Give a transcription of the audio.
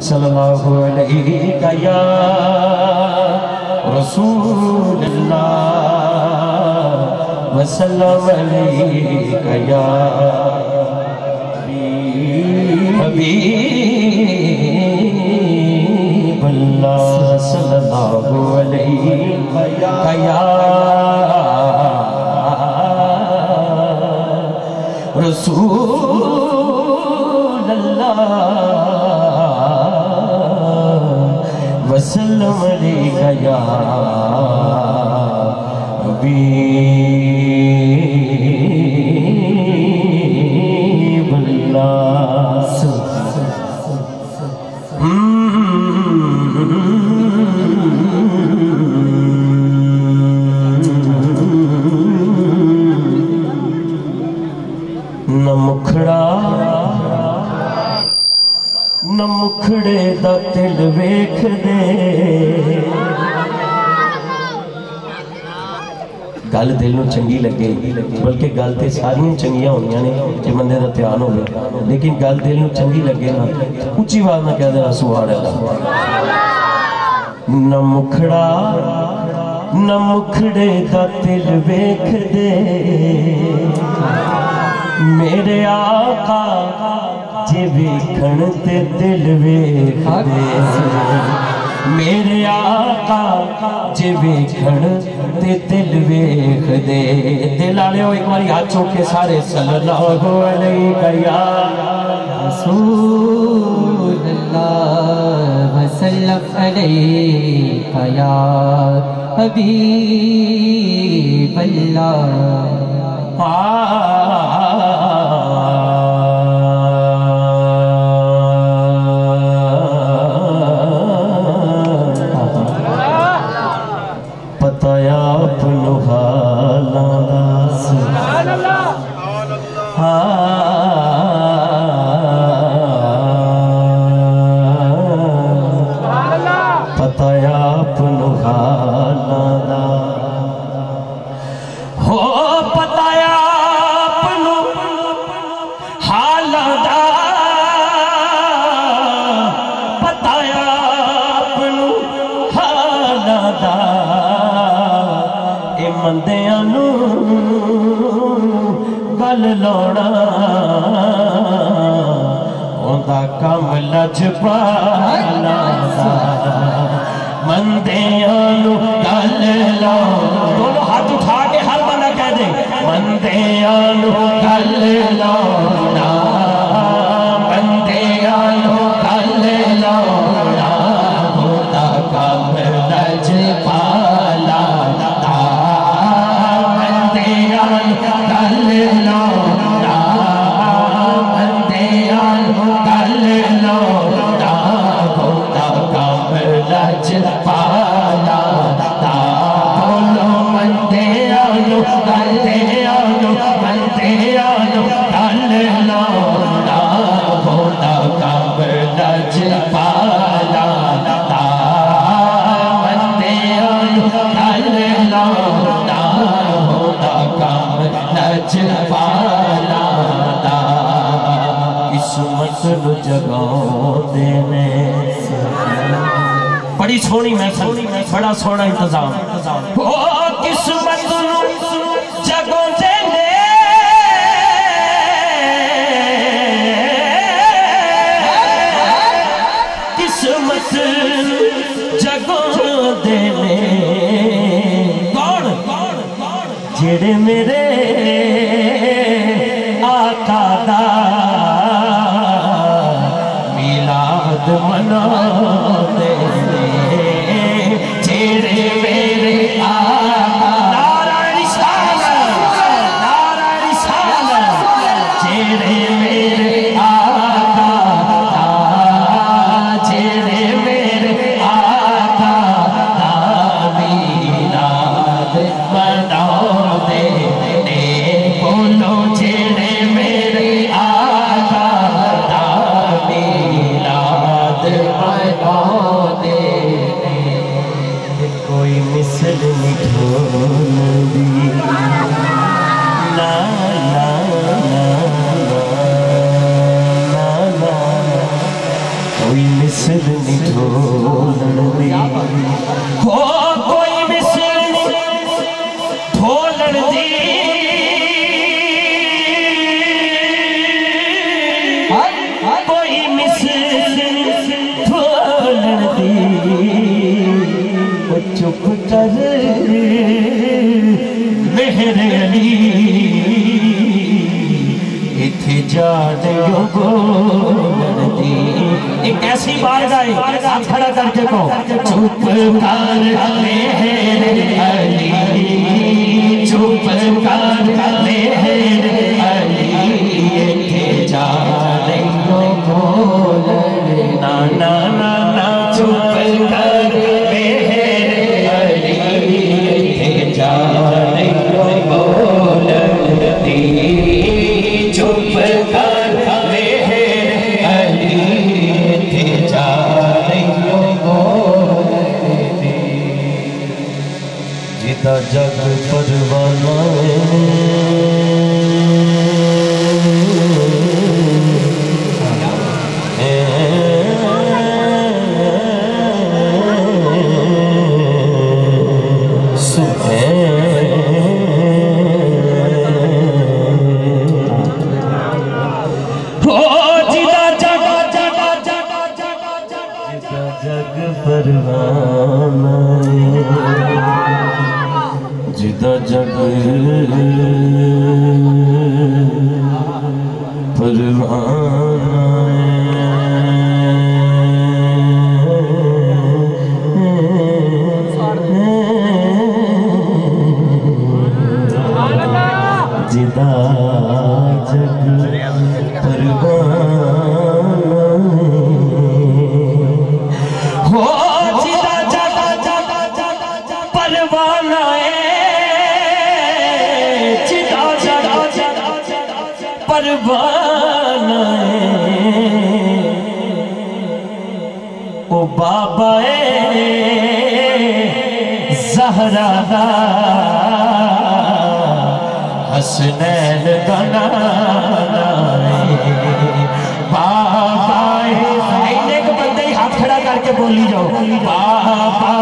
सल्लल्लाहु अलैहि या रसूलल्लाह वसल्लम अलैका या हबीबल्लाह सल्लल्लाहु अलैहि या रसूलल्लाह वसल्लम अलैका या हबीबल्लाह। न मुखड़ा न मुखड़े दा तिल वेख दे, गल दिल नूं चंगी लगे, बल्कि गल ते सारियां चंगियां होंदियां ने जे बंदे दा ध्यान होवे, लेकिन गल दिल नूं चंगी लगे ना उच्ची आवाज़ नाल कह देना सुभान अल्लाह। न मुखड़ा न मुखड़े दा तिल वेख दे, मेरे आका जे वेखण ते दिल वेख दे, मेरे आका जे वेखण ते दिल वेख दे। दिल आले हो एक बारी हाथ चौक के सारे सल्लल्लाहु अलैहि या रसूलल्लाह वसल्लम अलैका या हबीबल्लाह। पताया अपनो हालां दा सुभान अल्लाह, पताया अपनो हालां दा हो, पताया अपनो हालां दा, पताया अपनो हालां दा, ए मंदियां नूं गल लाउणा ओंदा कम लजपाला दा, मंदियां नूं गल लाउणा, दोनों हाथ उठा के हर बंदा कह दे मंदियां नूं गल लाउणा, मंदियां नूं गल लाउणा ओंदा कम लजपाला दा, मंदियां नूं गल लाउणा, मंदियां नूं गल लाउणा ओंदा कम लजपाला दा। बोलो मंदियां नूं मंदियां नूं मंदियां नूं गल लाउणा ओंदा कम लजपाला दा, मंदियां नूं गल लाउणा ओंदा कम लजपाला दा। किस्मत नूं जगाउंदे ने, बड़ी सोहनी महफिल, बड़ा सोहना इंतजाम, ओ किस्मत नूं जगाउंदे ने, किस्मत जगाउंदे ने, कौन जेड़े मेरे आका दा मिलाद मनाते ने, जेड़े मेरे आका नारायण रिसालत, नारायण रिसालत, जेड़े मेरे आका दा, जेड़े मेरे आका दा मिलाद मनाते ने, बोलो जेड़े मेरे आका दा मिलाद मनाते ने, कोई मिसल निठोंदी ना ना ना ना ना, कोई मिसल मिसल नहीं ढोलन दी हो कोई मिसल ढोलन दी कोई मिसल ढोलन दी वो चुप कर मेरे अली इथे जानियो बोलन दी। एक ऐसी बात गाए आप खड़ा करके को चुप कर मेरे अली चुप कर मेरे अली इथे जानियो बोलन ना ना ना ना चुप कर मेरे अली इथे जानियो बोलन दी चुप कर मेरे अली थे जानियो बोलन दी जिदा जग परवाना जिदा जग परवाना जिदा जग परवाना हो जिदा जग परवाना परवाना ओ बाबा ज़हरा हसनैन दा नाना बाबा इन्ने के बंदे हाथ खड़ा करके बोली जाओ बाबा